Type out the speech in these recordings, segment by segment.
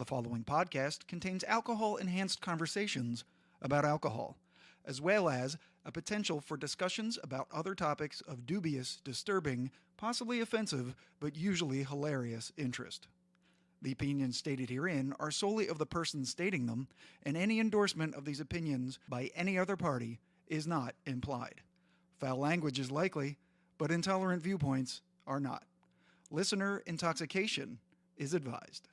The following podcast contains alcohol-enhanced conversations about alcohol, as well as a potential for discussions about other topics of dubious, disturbing, possibly offensive, but usually hilarious interest. The opinions stated herein are solely of the person stating them, and any endorsement of these opinions by any other party is not implied. Foul language is likely, but intolerant viewpoints are not. Listener intoxication is advised.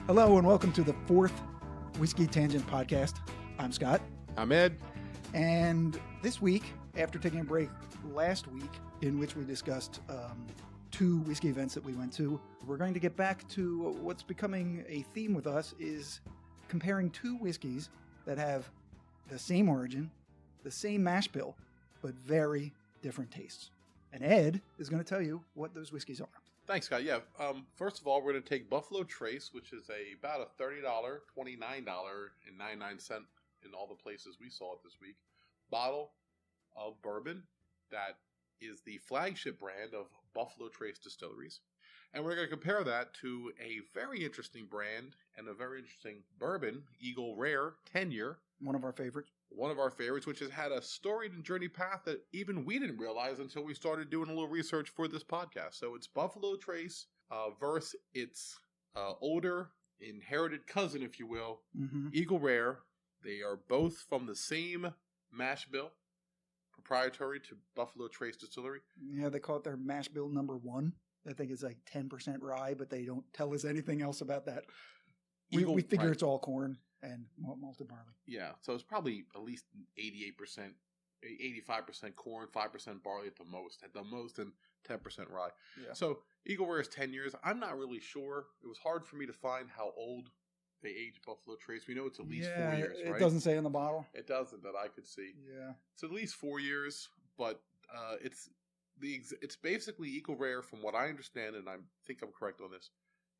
Hello and welcome to the fourth Whiskey Tangent podcast. I'm Scott. I'm Ed. And this week, after taking a break last week in which we discussed two whiskey events that we went to, we're going to get back to what's becoming a theme with us is comparing two whiskeys that have the same origin, the same mash bill, but very different tastes. And Ed is going to tell you what those whiskeys are. Thanks, Scott. Yeah. First of all, we're going to take Buffalo Trace, which is about a $30, $29.99 in all the places we saw it this week, bottle of bourbon that is the flagship brand of Buffalo Trace Distilleries. And we're going to compare that to a very interesting brand and a very interesting bourbon, Eagle Rare 10-year. One of our favorites. One of our favorites, which has had a storied and journey path that even we didn't realize until we started doing a little research for this podcast. So it's Buffalo Trace versus its older, inherited cousin, if you will, Eagle Rare. They are both from the same mash bill, proprietary to Buffalo Trace Distillery. Yeah, they call it their mash bill number 1. I think it's like 10% rye, but they don't tell us anything else about that. We figure it's all corn and malted barley. Yeah, so it's probably at least 88%, 85% corn, 5% barley at the most, and 10% rye. Yeah. So Eagle Rare is 10 years. I'm not really sure. It was hard for me to find how old they aged Buffalo Trace. We know it's at least 4 years, right? It doesn't say in the bottle. It doesn't that I could see. Yeah. It's at least 4 years, but it's basically Eagle Rare from what I understand, and I think I'm correct on this.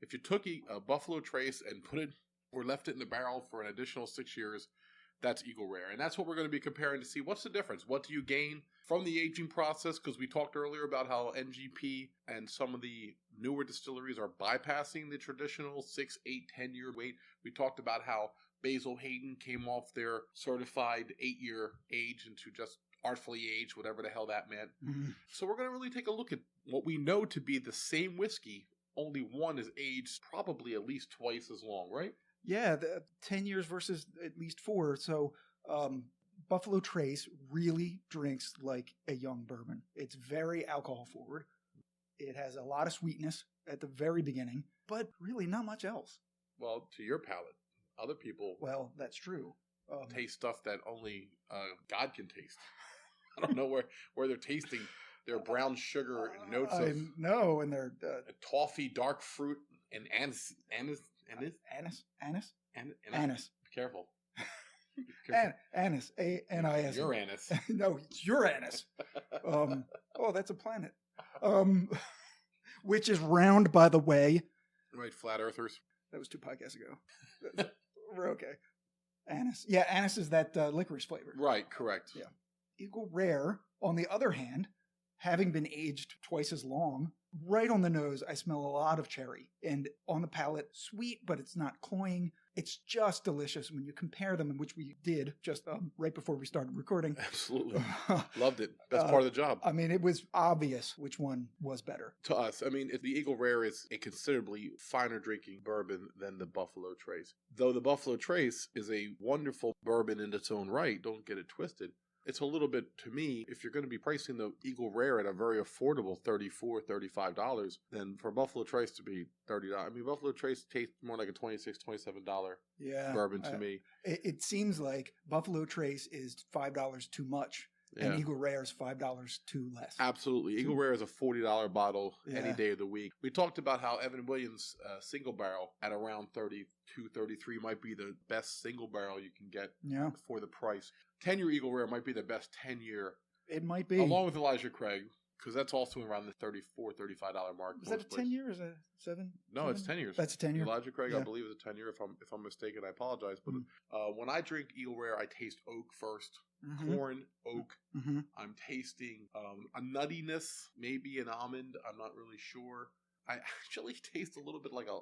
If you took a Buffalo Trace and put it or left it in the barrel for an additional 6 years, that's Eagle Rare. And that's what we're going to be comparing to see what's the difference. What do you gain from the aging process? Because we talked earlier about how NGP and some of the newer distilleries are bypassing the traditional 6, 8, 10-year wait. We talked about how Basil, Hayden came off their certified 8-year age into just artfully aged, whatever the hell that meant. Mm-hmm. So we're going to really take a look at what we know to be the same whiskey. Only one is aged probably at least twice as long, right? Yeah, 10 years versus at least 4. So Buffalo Trace really drinks like a young bourbon. It's very alcohol forward. It has a lot of sweetness at the very beginning, but really not much else. Well, to your palate. Other people that's true. Taste stuff that only God can taste. I don't know where they're tasting their brown sugar notes of and their toffee, dark fruit, and anise. Anise. Be careful. Anise. A-N-I-S. Your anise. No, it's your anise. That's a planet. Which is round, by the way. Right, flat earthers. That was 2 podcasts ago. We're okay. Anise. Yeah, anise is that licorice flavor. Right, correct. Yeah. Eagle Rare, on the other hand, having been aged twice as long, right on the nose, I smell a lot of cherry. And on the palate, sweet, but it's not cloying. It's just delicious when you compare them, which we did just right before we started recording. Absolutely. Loved it. That's part of the job. I mean, it was obvious which one was better. To us, I mean, the Eagle Rare is a considerably finer drinking bourbon than the Buffalo Trace. Though the Buffalo Trace is a wonderful bourbon in its own right, don't get it twisted. It's a little bit, to me, if you're going to be pricing the Eagle Rare at a very affordable $34, $35, then for Buffalo Trace to be $30, I mean, Buffalo Trace tastes more like a $26, $27 bourbon to me. It seems like Buffalo Trace is $5 too much And Eagle Rare is $5 too less. Absolutely. Eagle Rare is a $40 bottle any day of the week. We talked about how Evan Williams' single barrel at around 32, 33 might be the best single barrel you can get for the price. 10-year Eagle Rare might be the best 10-year. It might be. Along with Elijah Craig, because that's also around the $34, $35 mark. Is that a 10-year or is that 7? No, it's 10 years. That's a 10-year. Elijah Craig, I believe, is a 10-year. If I'm mistaken, I apologize. But when I drink Eagle Rare, I taste oak first. Corn, oak. I'm tasting a nuttiness, maybe an almond. I'm not really sure. I actually taste a little bit like a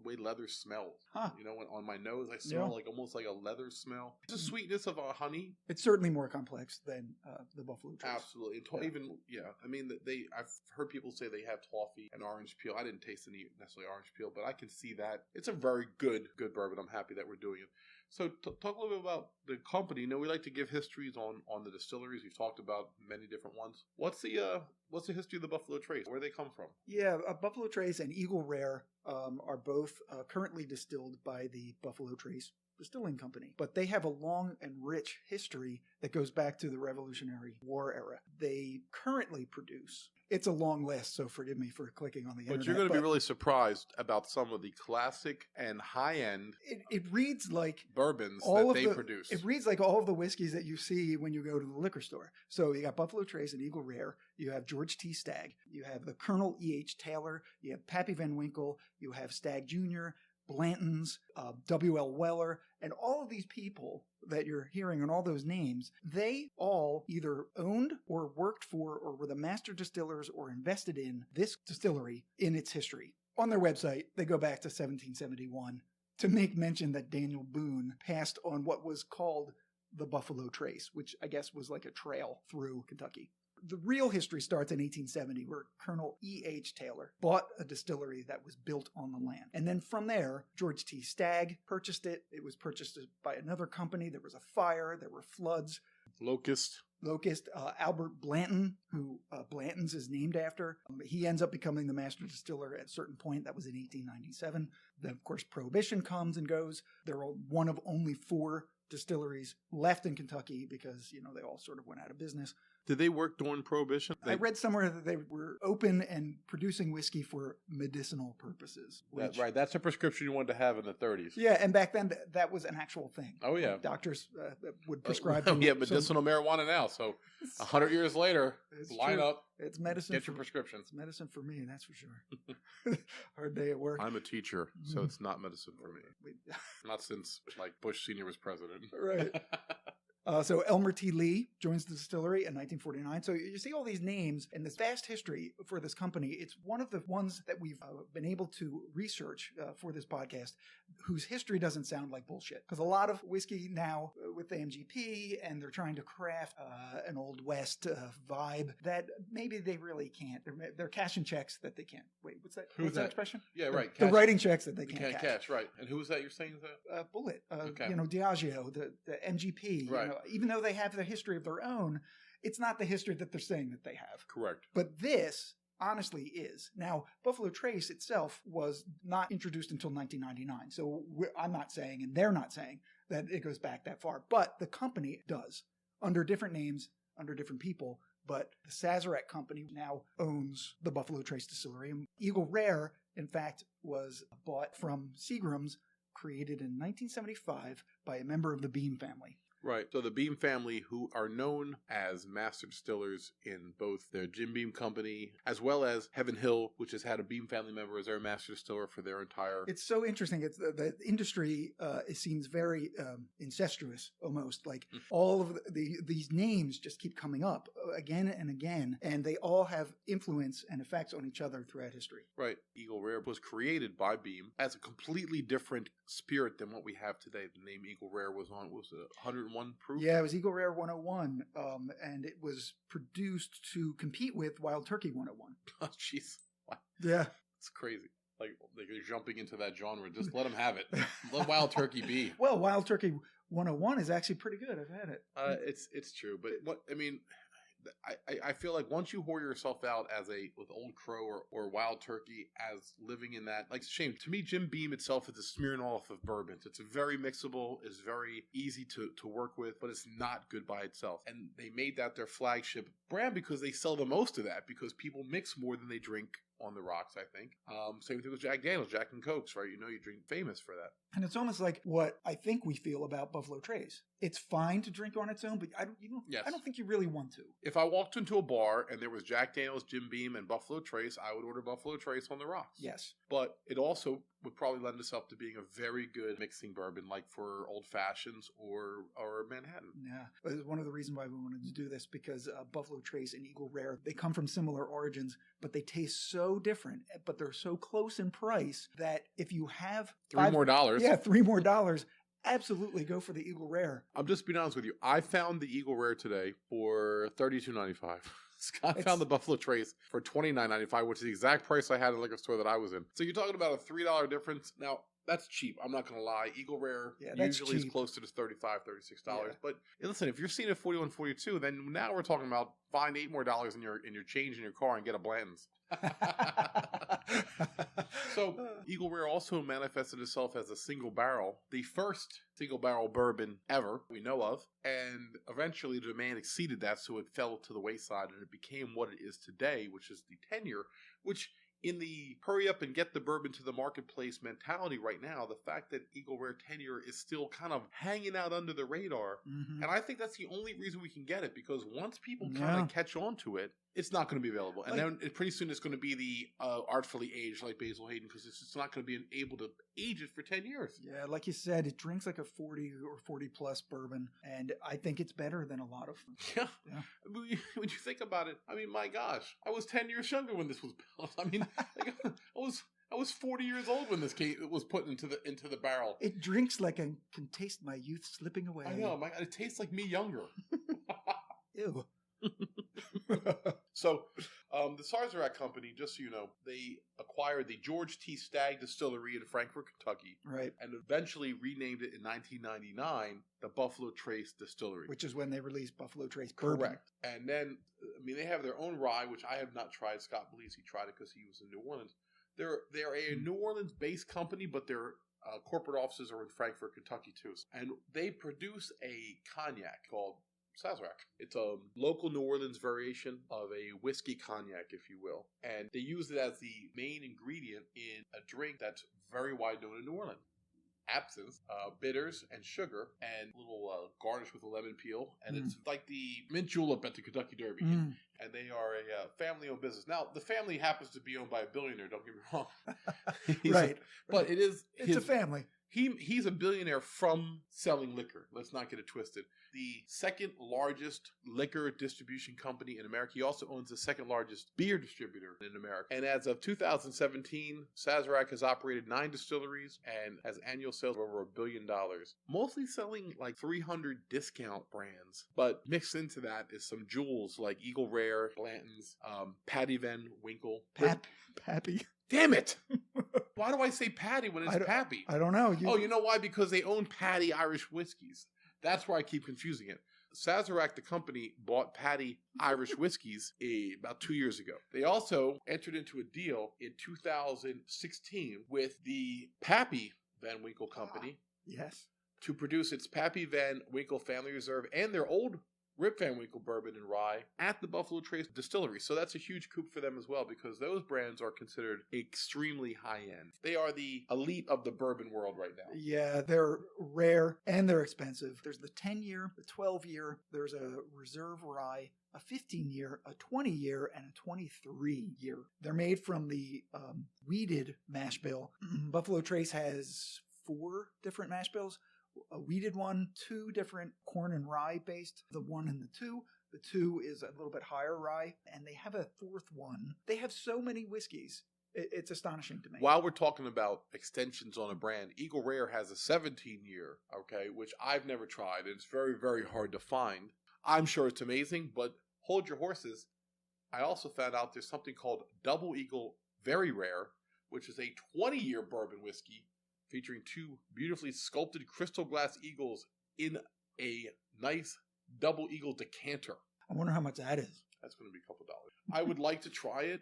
way leather smells. You know, on my nose, I smell like almost like a leather smell. It's the sweetness of a honey. It's certainly more complex than the Buffalo Trace. Absolutely. I mean, I've heard people say they have toffee and orange peel. I didn't taste any necessarily orange peel, but I can see that. It's a very good bourbon. I'm happy that we're doing it. So talk a little bit about the company. You know, we like to give histories on the distilleries. We've talked about many different ones. What's the history of the Buffalo Trace? Where do they come from? Yeah, Buffalo Trace and Eagle Rare are both currently distilled by the Buffalo Trace Distilling Company. But they have a long and rich history that goes back to the Revolutionary War era. They currently produce... It's a long list, so forgive me for clicking on the internet. But you're going to be really surprised about some of the classic and high-end it reads like bourbons that they produce. It reads like all of the whiskeys that you see when you go to the liquor store. So you got Buffalo Trace and Eagle Rare. You have George T. Stagg. You have the Colonel E.H. Taylor. You have Pappy Van Winkle. You have Stagg Jr., Blantons, W.L. Weller, and all of these people that you're hearing on all those names, they all either owned or worked for or were the master distillers or invested in this distillery in its history. On their website, they go back to 1771 to make mention that Daniel Boone passed on what was called the Buffalo Trace, which I guess was like a trail through Kentucky. The real history starts in 1870, where Colonel E.H. Taylor bought a distillery that was built on the land. And then from there, George T. Stagg purchased it. It was purchased by another company. There was a fire. There were floods. Locust. Albert Blanton, who Blanton's is named after. He ends up becoming the master distiller at a certain point. That was in 1897. Then, of course, Prohibition comes and goes. They're one of only 4 distilleries left in Kentucky because, they all sort of went out of business. Did they work during Prohibition? I read somewhere that they were open and producing whiskey for medicinal purposes. Right. That's a prescription you wanted to have in the 30s. Yeah, and back then that was an actual thing. Oh, yeah. Doctors would prescribe. We have medicinal marijuana now, so 100 years later, line up. It's medicine. Get your prescription. It's medicine for me, that's for sure. Hard day at work. I'm a teacher, so it's not medicine for me. Not since Bush Sr. was president. Right. So Elmer T. Lee joins the distillery in 1949. So you see all these names and this vast history for this company. It's one of the ones that we've been able to research for this podcast whose history doesn't sound like bullshit. Because a lot of whiskey now with the MGP and they're trying to craft an Old West vibe that maybe they really can't. They're cashing checks that they can't. Wait, what's that? What's that expression? Yeah, right. They're writing checks that they can't cash. Right. And who was that you're saying? Bullet. Diageo, the MGP. Right. Even though they have the history of their own, it's not the history that they're saying that they have. Correct. But this, honestly, is. Now, Buffalo Trace itself was not introduced until 1999. So I'm not saying, and they're not saying, that it goes back that far. But the company does, under different names, under different people. But the Sazerac company now owns the Buffalo Trace Distillery. And Eagle Rare, in fact, was bought from Seagram's, created in 1975 by a member of the Beam family. Right. So the Beam family, who are known as master distillers in both their Jim Beam company, as well as Heaven Hill, which has had a Beam family member as their master distiller for their entire... It's so interesting. It's the industry, it seems very incestuous, almost. Like all of these names just keep coming up again and again, and they all have influence and effects on each other throughout history. Right. Eagle Rare was created by Beam as a completely different spirit than what we have today. The name Eagle Rare was 101 proof? Yeah, it was Eagle Rare 101, and it was produced to compete with Wild Turkey 101. Oh, jeez. Wow. Yeah. It's crazy. Like they're jumping into that genre. Just let them have it. Let Wild Turkey be. Well, Wild Turkey 101 is actually pretty good. I've had it. It's true, but I feel like once you whore yourself out with Old Crow or Wild Turkey as living in that, like, it's a shame. To me, Jim Beam itself is a Smirnoff of bourbons. It's a very mixable, it's very easy to work with, but it's not good by itself. And they made that their flagship brand because they sell the most of that, because people mix more than they drink on the rocks, I think. Same thing with Jack Daniels, Jack and Cokes, right? You know, you drink famous for that. And it's almost like what I think we feel about Buffalo Trace. It's fine to drink on its own, but I don't think you really want to. If I walked into a bar and there was Jack Daniels, Jim Beam, and Buffalo Trace, I would order Buffalo Trace on the rocks. Yes. But it also would probably lend itself to being a very good mixing bourbon, like for Old Fashions or Manhattan. Yeah. But it's one of the reasons why we wanted to do this, because Buffalo Trace and Eagle Rare, they come from similar origins, but they taste so different, but they're so close in price that if you have $3 more. Yeah, $3 more. Absolutely go for the Eagle Rare. I'm just being honest with you. I found the Eagle Rare today for $32.95. Scott found the Buffalo Trace for $29.95, which is the exact price I had at the liquor store that I was in. So you're talking about a $3 difference. Now, that's cheap. I'm not going to lie. Eagle Rare usually is closer to $35, $36. Yeah. But listen, if you're seeing a 41, 42, then now we're talking about find $8 more in your change in your car and get a Blanton's. So Eagle Rare also manifested itself as a single barrel, the first single barrel bourbon ever we know of, and eventually the demand exceeded that, so it fell to the wayside and it became what it is today, which is the 10-year, which in the hurry up and get the bourbon to the marketplace mentality right now, the fact that Eagle Rare 10-year is still kind of hanging out under the radar, and I think that's the only reason we can get it, because once people kind of catch on to it, it's not going to be available. And then pretty soon it's going to be the artfully aged like Basil Hayden, because it's just not going to be able to age it for 10 years. Yeah, like you said, it drinks like a 40 or 40 plus bourbon, and I think it's better than a lot of them. Yeah. When you think about it, I mean, my gosh, I was 10 years younger when this was built. I mean, I was 40 years old when this was put into the barrel. It drinks like I can taste my youth slipping away. I know, it tastes like me younger. Ew. So, the Sazerac company, just so you know, they acquired the George T. Stagg Distillery in Frankfort, Kentucky. Right. And eventually renamed it in 1999 the Buffalo Trace Distillery. Which is when they released Buffalo Trace Bourbon. Correct. And then, they have their own rye, which I have not tried. Scott believes he tried it because he was in New Orleans. They're a New Orleans-based company, but their corporate offices are in Frankfort, Kentucky, too. And they produce a cognac called Sazerac. It's a local New Orleans variation of a whiskey cognac, if you will. And they use it as the main ingredient in a drink that's very wide known in New Orleans. Absinthe, bitters, and sugar, and a little garnish with a lemon peel. And it's like the mint julep at the Kentucky Derby. And they are a family-owned business. Now, the family happens to be owned by a billionaire, don't get me wrong. Right. But it's a family. He's a billionaire from selling liquor. Let's not get it twisted. The second largest liquor distribution company in America. He also owns the second largest beer distributor in America. And as of 2017, Sazerac has operated 9 distilleries and has annual sales of over $1 billion. Mostly selling like 300 discount brands. But mixed into that is some jewels like Eagle Rare, Blanton's, Pappy Van Winkle. Pappy. Damn it! Why do I say Patty when it's Pappy? I don't know. You know why? Because they own Patty Irish whiskeys. That's why I keep confusing it. Sazerac, the company, bought Patty Irish whiskeys about 2 years ago. They also entered into a deal in 2016 with the Pappy Van Winkle company. Yes. To produce its Pappy Van Winkle Family Reserve and their old Rip Van Winkle bourbon and rye at the Buffalo Trace Distillery. So that's a huge coup for them as well, because those brands are considered extremely high-end. They are the elite of the bourbon world right now. Yeah, they're rare and they're expensive. There's the 10-year, the 12-year, there's a reserve rye, a 15-year, a 20-year, and a 23-year. They're made from the wheated mash bill. Buffalo Trace has 4 different mash bills. A wheated one, 2 different corn and rye based, the 1 and the 2. The 2 is a little bit higher rye, and they have a 4th one. They have so many whiskeys. It's astonishing to me. While we're talking about extensions on a brand, Eagle Rare has a 17-year, which I've never tried, and it's very, very hard to find. I'm sure it's amazing, but hold your horses. I also found out there's something called Double Eagle Very Rare, which is a 20-year bourbon whiskey featuring 2 beautifully sculpted crystal glass eagles in a nice double eagle decanter. I wonder how much that is. That's going to be a couple dollars. I would like to try it.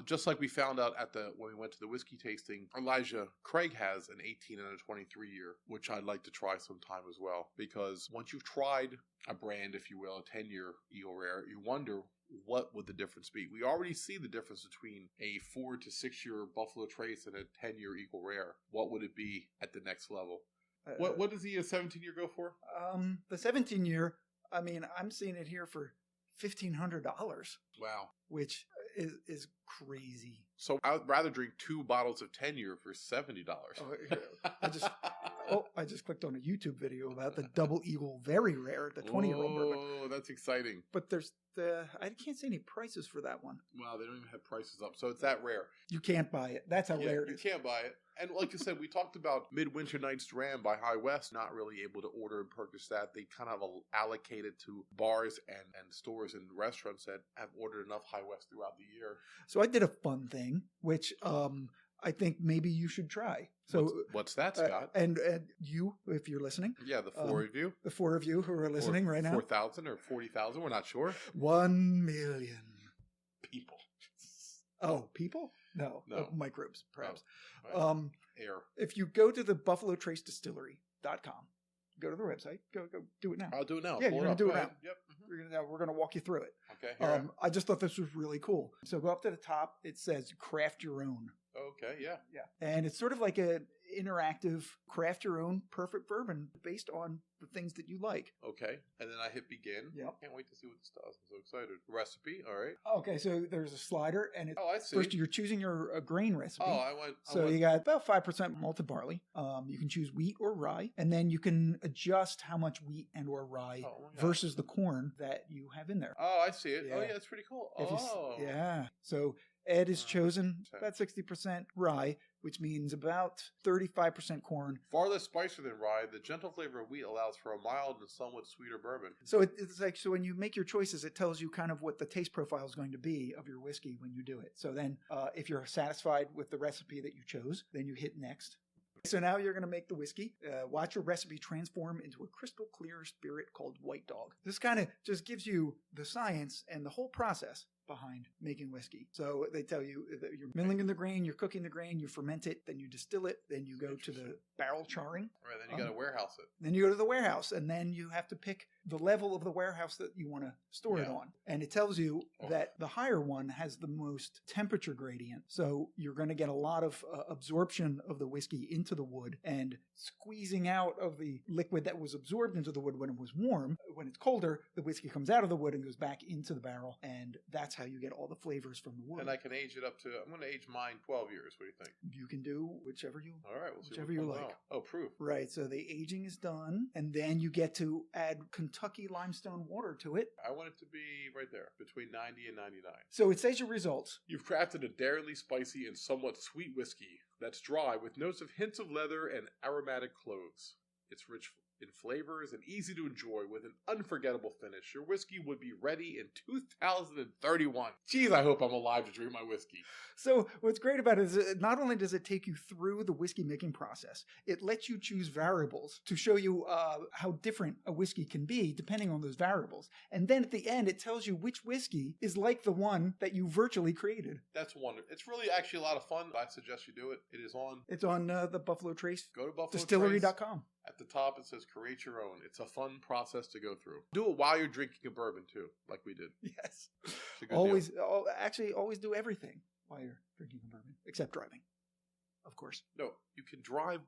Just like we found out when we went to the whiskey tasting, Elijah Craig has an 18 and a 23 year, which I'd like to try sometime as well. Because once you've tried a brand, if you will, a 10-year Eagle Rare, you wonder what would the difference be. We already see the difference between a 4 to 6 year Buffalo Trace and a 10-year Eagle Rare. What would it be at the next level? What does the 17-year go for? The 17-year, I mean, I'm seeing it here for $1,500. Wow. Which is crazy. So I'd rather drink 2 bottles of 10-year for $70. I just clicked on a YouTube video about the Double Eagle Very Rare, the 20-year-old bourbon. Oh, that's exciting. But I can't see any prices for that one. Wow, they don't even have prices up. So it's that rare. You can't buy it. That's how rare it is. You can't buy it. And like you said, we talked about Midwinter Night's Dram by High West, not really able to order and purchase that. They kind of allocate it to bars and stores and restaurants that have ordered enough High West throughout the year. So I did a fun thing, which I think maybe you should try. So what's that, Scott? And you, if you're listening. Yeah, the 4 of you. The 4 of you who are listening right now. 4,000 or 40,000, we're not sure. 1 million. People. Oh, people? No. Microbes, perhaps. Right. Air. If you go to the Buffalo Trace Distillery.com, go to the website. Go do it now. I'll do it now. Yeah, you're going to do it now. Yep. We're going to walk you through it. Okay. I just thought this was really cool. So go up to the top. It says craft your own. Okay, yeah. And it's sort of like an interactive craft your own perfect bourbon based on the things that you like. Okay. And then I hit begin. Yep. Can't wait to see what this does. I'm so excited. Recipe. All right. Okay, so there's a slider, and I see. First you're choosing your grain recipe. You got about 5% malted barley. You can choose wheat or rye, and then you can adjust how much wheat and or rye versus the corn that you have in there. Oh, I see it. Yeah. Oh, yeah, that's pretty cool. So Ed is chosen about 60% rye, which means about 35% corn. Far less spicier than rye, the gentle flavor of wheat allows for a mild and somewhat sweeter bourbon. So it's like, so when you make your choices, it tells you kind of what the taste profile is going to be of your whiskey when you do it. So then if you're satisfied with the recipe that you chose, then you hit next. So now you're going to make the whiskey. Watch your recipe transform into a crystal clear spirit called White Dog. This kind of just gives you the science and the whole process behind making whiskey. So they tell you that you're milling in the grain, you're cooking the grain, you ferment it, then you distill it, then you go to the barrel charring. Right, then you got to warehouse it. Then you go to the warehouse, and then you have to pick the level of the warehouse that you want to store it on. And it tells you that the higher one has the most temperature gradient. So you're going to get a lot of absorption of the whiskey into the wood and squeezing out of the liquid that was absorbed into the wood when it was warm. When it's colder, the whiskey comes out of the wood and goes back into the barrel, and that's how you get all the flavors from the wood. And I can age it up to, I'm going to age mine 12 years. What do you think? You can do whichever you like. Out. Oh, proof. Right. So the aging is done, and then you get to add Kentucky limestone water to it. I want it to be right there, between 90 and 99. So it says your results. You've crafted a daringly spicy and somewhat sweet whiskey that's dry with notes of hints of leather and aromatic cloves. It's rich in flavors and easy to enjoy with an unforgettable finish. Your whiskey would be ready in 2031. Jeez, I hope I'm alive to drink my whiskey. So what's great about it is not only does it take you through the whiskey making process, it lets you choose variables to show you how different a whiskey can be depending on those variables. And then at the end, it tells you which whiskey is like the one that you virtually created. That's wonderful. It's really actually a lot of fun. I suggest you do it. It's on the Buffalo Trace. Go to Buffalo Distillery.com. At the top, it says create your own. It's a fun process to go through. Do it while you're drinking a bourbon, too, like we did. Yes. Always do everything while you're drinking a bourbon, except driving, of course. No, you can drive.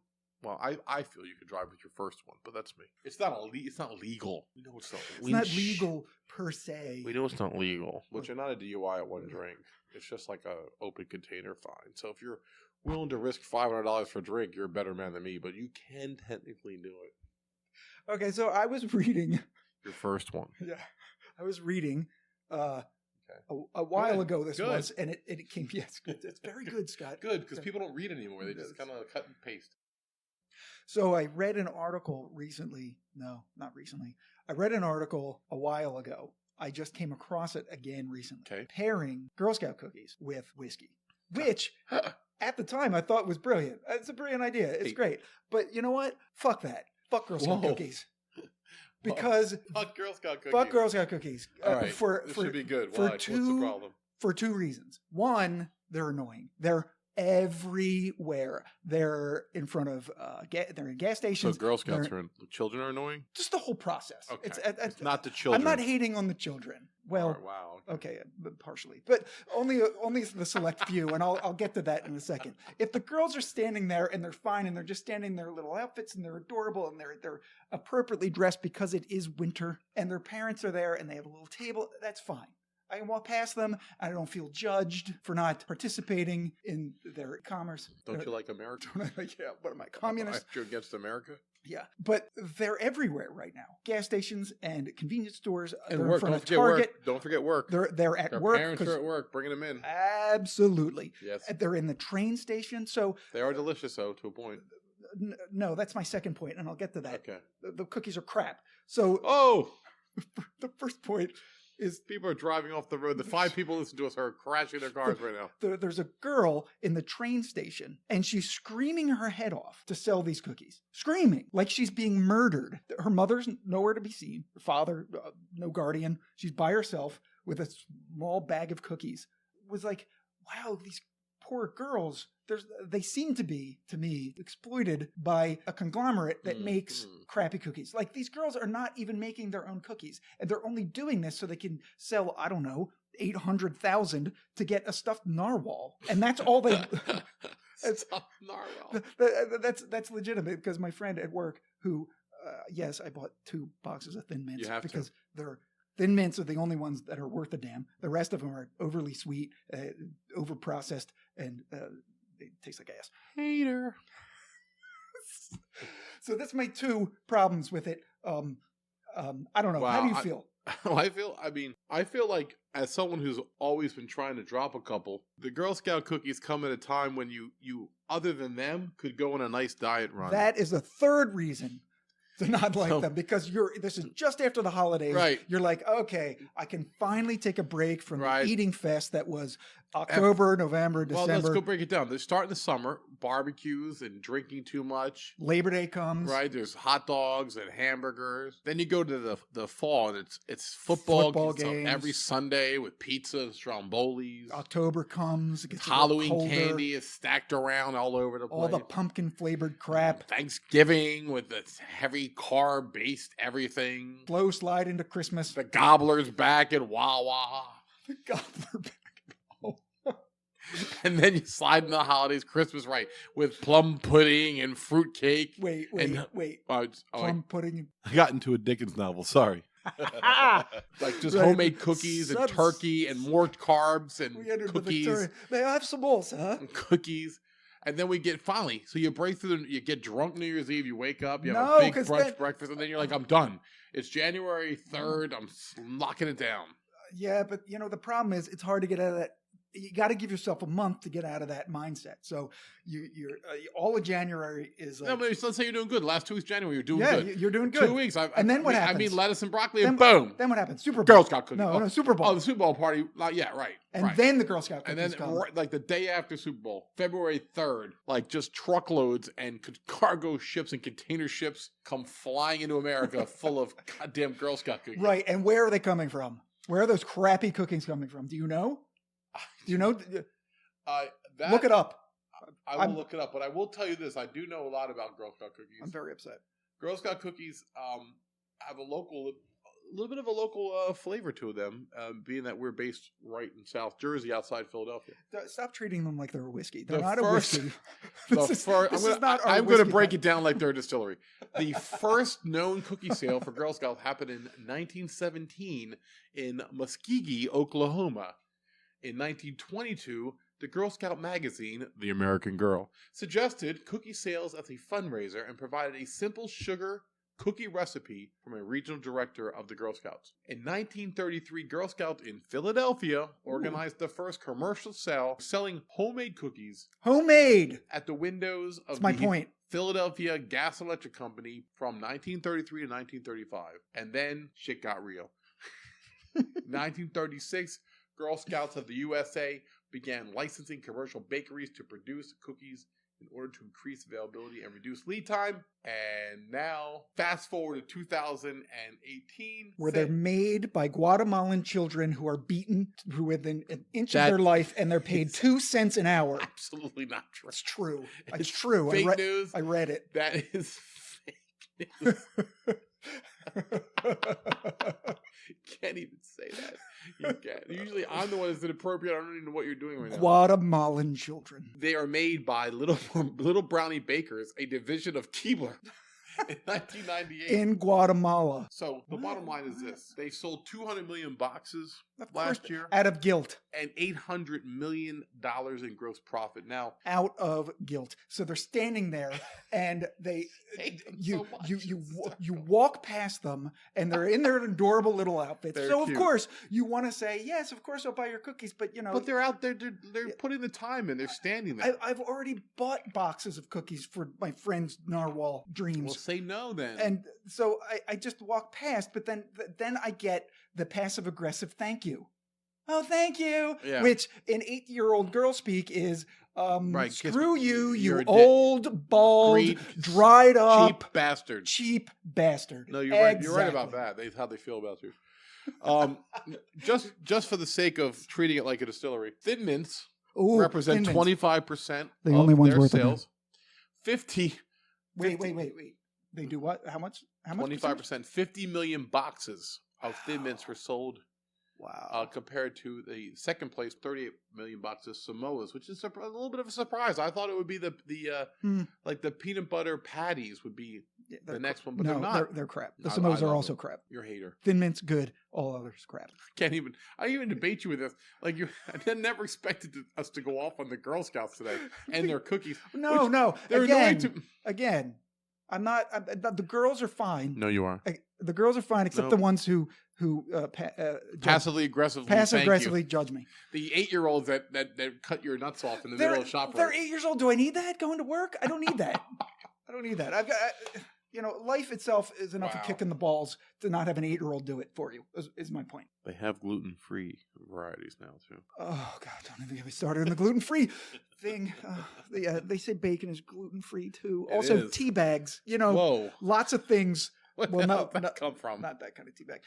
Well, I feel you can drive with your first one, but that's me. It's not legal. We know it's not legal. It's not legal per se. We know it's not legal. But you're not a DUI at one drink. It's just like a open container fine. So if you're willing to risk $500 for a drink, you're a better man than me, but you can technically do it. Okay, so I was reading your first one. Yeah, I was reading a while ago. This was, and it came. Yes, good. It's very good, Scott. Good, because people don't read anymore. They just kind of cut and paste. So I read an article recently. No, not recently. I read an article a while ago. I just came across it again recently. Okay. Pairing Girl Scout cookies with whiskey, which at the time I thought was brilliant. It's a brilliant idea. It's great. But you know what? Fuck that. Fuck Girl Scout cookies. because fuck Girl Scout cookies. fuck Girl Scout cookies. All right, this should be good. Why? What's the problem? For two reasons. One, they're annoying. They're everywhere. They're in front of they're in gas stations. So Girl Scouts children are annoying? Just the whole process. Okay. It's not the children. I'm not hating on the children. Well, oh, wow. Okay, partially, but only the select few, and I'll get to that in a second. If the girls are standing there and they're fine and they're just standing in their little outfits and they're adorable and they're appropriately dressed because it is winter and their parents are there and they have a little table, that's fine. I can walk past them. I don't feel judged for not participating in their commerce. Don't you like America? Yeah, what am I, communist? You're against America? Yeah, but they're everywhere right now. Gas stations and convenience stores. And they're work. In front Don't of forget Target. work. Don't forget work. They're at Their work. Parents are at work, bringing them in. Absolutely. Yes. They're in the train station. So they are delicious, though, to a point. No, that's my second point, and I'll get to that. Okay. The cookies are crap. So the first point is people are driving off the road. The 5 people listening to us are crashing their cars right now. There's a girl in the train station, and she's screaming her head off to sell these cookies. Screaming like she's being murdered. Her mother's nowhere to be seen. Her father, no guardian. She's by herself with a small bag of cookies. It was like, wow, these poor girls. They seem to be, to me, exploited by a conglomerate that makes crappy cookies. Like, these girls are not even making their own cookies. And they're only doing this so they can sell, I don't know, 800,000 to get a stuffed narwhal. And that's all they... Stuffed narwhal. That's legitimate, because my friend at work who, yes, I bought 2 boxes of Thin Mints. Because they're... Thin Mints are the only ones that are worth a damn. The rest of them are overly sweet, over-processed, and... they taste like ass. Hater. So that's my 2 problems with it. I don't know. Wow. How do you feel? I feel like, as someone who's always been trying to drop a couple, the Girl Scout cookies come at a time when you other than them, could go on a nice diet run. That is the third reason to not like them, because this is just after the holidays. Right. You're like, okay, I can finally take a break from the eating fest that was October, November, December. Well, let's go break it down. They start in the summer, barbecues and drinking too much. Labor Day comes. Right. There's hot dogs and hamburgers. Then you go to the fall, and it's football games every Sunday with pizza, strombolis. October comes. It gets Halloween candy is stacked around all over the place. All the pumpkin flavored crap. Thanksgiving with its heavy carb based everything. Slow slide into Christmas. The gobbler's back at Wawa. The gobbler back. And then you slide in the holidays, Christmas, right, with plum pudding and fruit cake. Wait. Plum pudding. I got into a Dickens novel. Sorry. Like just homemade cookies and turkey and more carbs and cookies. May I have some more, sir? And cookies. And then we get finally, so you break through, you get drunk New Year's Eve, you wake up, you have a big brunch breakfast, and then you're like, I'm done. It's January 3rd. I'm locking it down. Yeah, but the problem is it's hard to get out of that. You got to give yourself a month to get out of that mindset. So you're all of January is like... No, but let's say you're doing good. Last 2 weeks, January, you're doing good. Yeah, you're doing good. 2 weeks. And then what happens? I mean, lettuce and broccoli and boom. Then what happens? Super Bowl. Girl Scout cookies. No, Super Bowl. Oh, the Super Bowl party. Yeah, right. And then the Girl Scout cookies and then come. Like the day after Super Bowl, February 3rd, like just truckloads and cargo ships and container ships come flying into America full of goddamn Girl Scout cookies. Right. And where are they coming from? Where are those crappy cookies coming from? Do you know? Do you know? Look it up. I will look it up, but I will tell you this. I do know a lot about Girl Scout cookies. I'm very upset. Girl Scout cookies have a little bit of a local flavor to them, being that we're based right in South Jersey outside Philadelphia. Stop treating them like they're a whiskey. They're not a whiskey. I'm going to break it down like they're a distillery. The first known cookie sale for Girl Scouts happened in 1917 in Muskogee, Oklahoma. In 1922, the Girl Scout magazine, The American Girl, suggested cookie sales as a fundraiser and provided a simple sugar cookie recipe from a regional director of the Girl Scouts. In 1933, Girl Scouts in Philadelphia organized the first commercial sale selling homemade cookies. Homemade! At the windows of Philadelphia Gas and Electric Company from 1933 to 1935. And then shit got real. 1936, Girl Scouts of the USA began licensing commercial bakeries to produce cookies in order to increase availability and reduce lead time. And now, fast forward to 2018. Where they're made by Guatemalan children who are beaten to within an inch of their life, and they're paid 2 cents an hour. Absolutely not true. It's true. It's true. Fake news. I read it. That is fake news. You can't even say that. You can't. Usually I'm the one that's inappropriate. I don't even know what you're doing right now. Guatemalan children. They are made by Little Brownie Bakers, a division of Keebler, in 1998. In Guatemala. So the bottom line is this. They sold 200 million boxes Of course, last year. out of guilt. And $800 million in gross profit. Now, out of guilt. So they're standing there, and you walk past them, and they're in their adorable little outfits. They're so cute. Of course you want to say yes. Of course I'll buy your cookies, but but they're out there. They're putting the time in. They're standing there. I've already bought boxes of cookies for my friend's narwhal dreams. Well, say no then. And so I just walk past, but then I get the passive aggressive thank you. Oh, thank you. Yeah. Which in 8-year-old girl speak is Right, screw you, you're you old, bald, dried up, cheap bastard. cheap bastard. No, you're right. You're right Exactly. about that. That's how they feel about you. Just for the sake of treating it like a distillery, Thin Mints Ooh, represent Thin Mints. 25% The of only ones their worth a sales. 50. Wait. They do what? How much? 25%. 50 million boxes of Thin Mints were sold. Wow. Compared to the second place, 38 million boxes Samoas, which is a little bit of a surprise. I thought it would be the like the peanut butter patties would be the next one, but no, they're not. They're crap. The I Samoas are love also them. crap. You're a hater. Thin Mint's good. All others crap. I even debate you with this. Like I never expected us to go off on the Girl Scouts today and their cookies. No. They're Again, I'm not. The girls are fine. No, you are. The girls are fine, except the ones who Passively aggressively judge me. The 8-year-olds that cut your nuts off in the middle of ShopRite. They're 8 years old. Do I need that going to work? I don't need that. I've got. Life itself is enough of kicking the balls to not have an 8-year-old do it for you. Is my point. They have gluten-free varieties now too. Oh God! Don't even get me started on the gluten-free thing. They say bacon is gluten-free too. Also, tea bags. Whoa. Lots of things. Where well, did that come from? Not that kind of tea bag.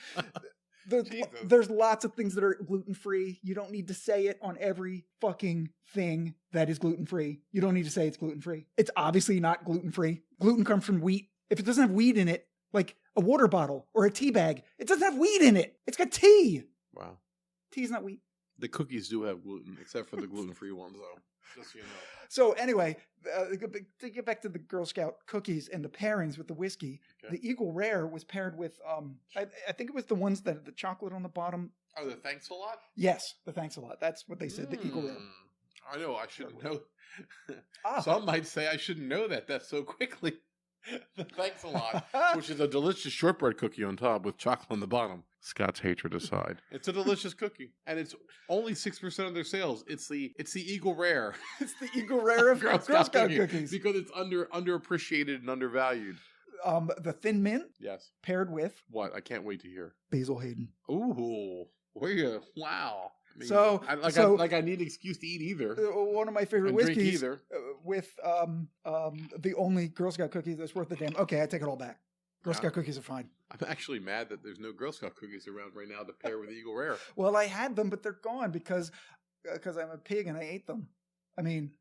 There's lots of things that are gluten-free. You don't need to say it on every fucking thing that is gluten-free. You don't need to say it's gluten-free. It's obviously not gluten-free. Gluten comes from wheat. If it doesn't have wheat in it, like a water bottle or a tea bag, it doesn't have wheat in it. It's got tea. Wow. Tea's not wheat. The cookies do have gluten, except for the gluten-free ones, though. Just so you know. So anyway, to get back to the Girl Scout cookies and the pairings with the whiskey, the Eagle Rare was paired with, I think it was the ones that had the chocolate on the bottom. Oh, the Thanks a Lot? Yes, the Thanks a Lot. That's what they said, the Eagle Rare. I know, I shouldn't know. Some might say I shouldn't know that so quickly. The Thanks a Lot, which is a delicious shortbread cookie on top with chocolate on the bottom. Scott's hatred aside. It's a delicious cookie. And it's only 6% of their sales. It's the Eagle Rare. It's the Eagle Rare of Girl Scout cookies. Because it's underappreciated and undervalued. The Thin Mint? Yes. Paired with? What? I can't wait to hear. Basil Hayden. Ooh. Wow. I mean, So I need an excuse to eat either. One of my favorite And whiskeys drink either. With the only Girl Scout cookie that's worth the damn. Okay, I take it all back. Girl Scout cookies are fine. I'm actually mad that there's no Girl Scout cookies around right now to pair with Eagle Rare. Well, I had them, but they're gone because I'm a pig and I ate them. I mean,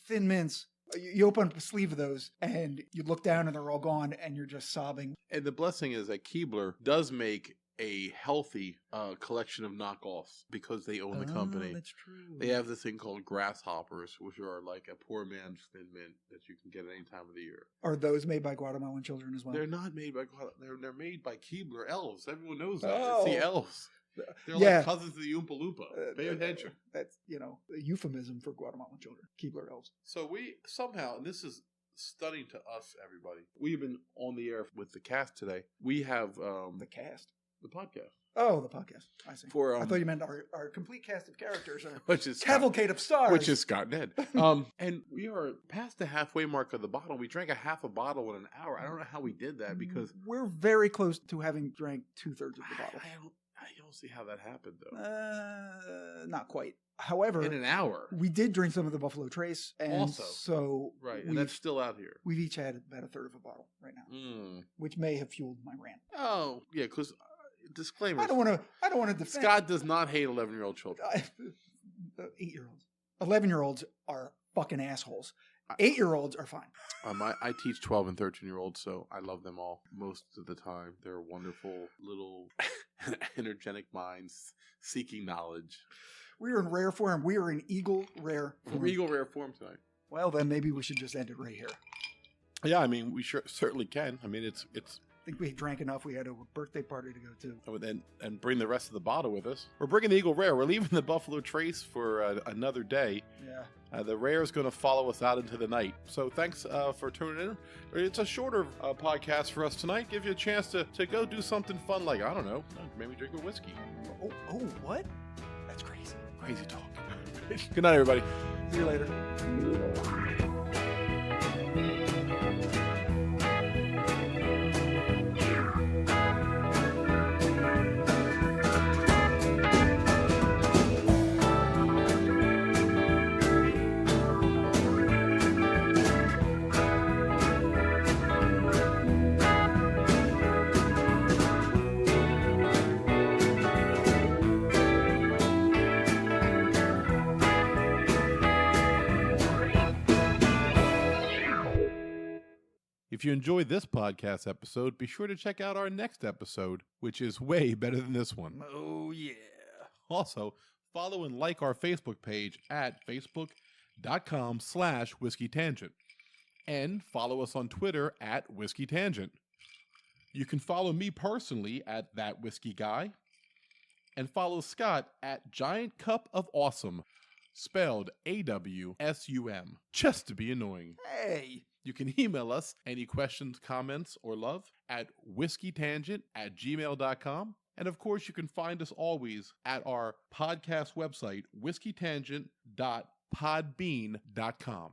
Thin Mints. You open up a sleeve of those and you look down and they're all gone and you're just sobbing. And the blessing is that Keebler does make a healthy collection of knockoffs because they own the company. That's true. They have this thing called grasshoppers, which are like a poor man's Thin Mint that you can get at any time of the year. Are those made by Guatemalan children as well? They're not made by they're made by Keebler elves. Everyone knows that. Oh. It's the elves. They're like cousins of the Oompa Loompa. Pay attention. That's, a euphemism for Guatemalan children. Keebler elves. So we somehow, and this is stunning to us, everybody, we've been on the air with the cast today. We have the cast? The podcast. Oh, the podcast. I see. I thought you meant our complete cast of characters. Which is cavalcade of stars. Which is Scott and Ed. And we are past the halfway mark of the bottle. We drank a half a bottle in an hour. I don't know how we did that because we're very close to having drank 2/3 of the bottle. I I don't see how that happened, though. Not quite. However, in an hour. we did drink some of the Buffalo Trace, and Also. so Right, and that's still out here. We've each had about a third of a bottle right now, which may have fueled my rant. Oh, yeah, because disclaimer. I don't want to defend. Scott does not hate 11-year-old children. 8-year-olds. 11-year-olds are fucking assholes. 8-year-olds are fine. I teach 12 and 13-year-olds, so I love them all most of the time. They're wonderful little energetic minds seeking knowledge. We are in rare form. We are in Eagle rare form. We're Eagle rare form tonight. Well, then maybe we should just end it right here. Yeah, I mean, we certainly can. I mean, it's. I think we drank enough. We had a birthday party to go to. And bring the rest of the bottle with us. We're bringing the Eagle Rare. We're leaving the Buffalo Trace for another day. Yeah. The Rare is going to follow us out into the night. So thanks for tuning in. It's a shorter podcast for us tonight. Give you a chance to go do something fun like, I don't know, maybe drink a whiskey. Oh, what? That's crazy. Crazy talk. Good night, everybody. See you later. If you enjoyed this podcast episode, be sure to check out our next episode, which is way better than this one. Oh, yeah. Also, follow and like our Facebook page at facebook.com/whiskeytangent. And follow us on Twitter at whiskeytangent. You can follow me personally at That Whiskey Guy. And follow Scott at Giant Cup of Awesome, spelled AWSUM, just to be annoying. Hey. You can email us any questions, comments, or love at whiskeytangent@gmail.com. And of course, you can find us always at our podcast website, whiskeytangent.podbean.com.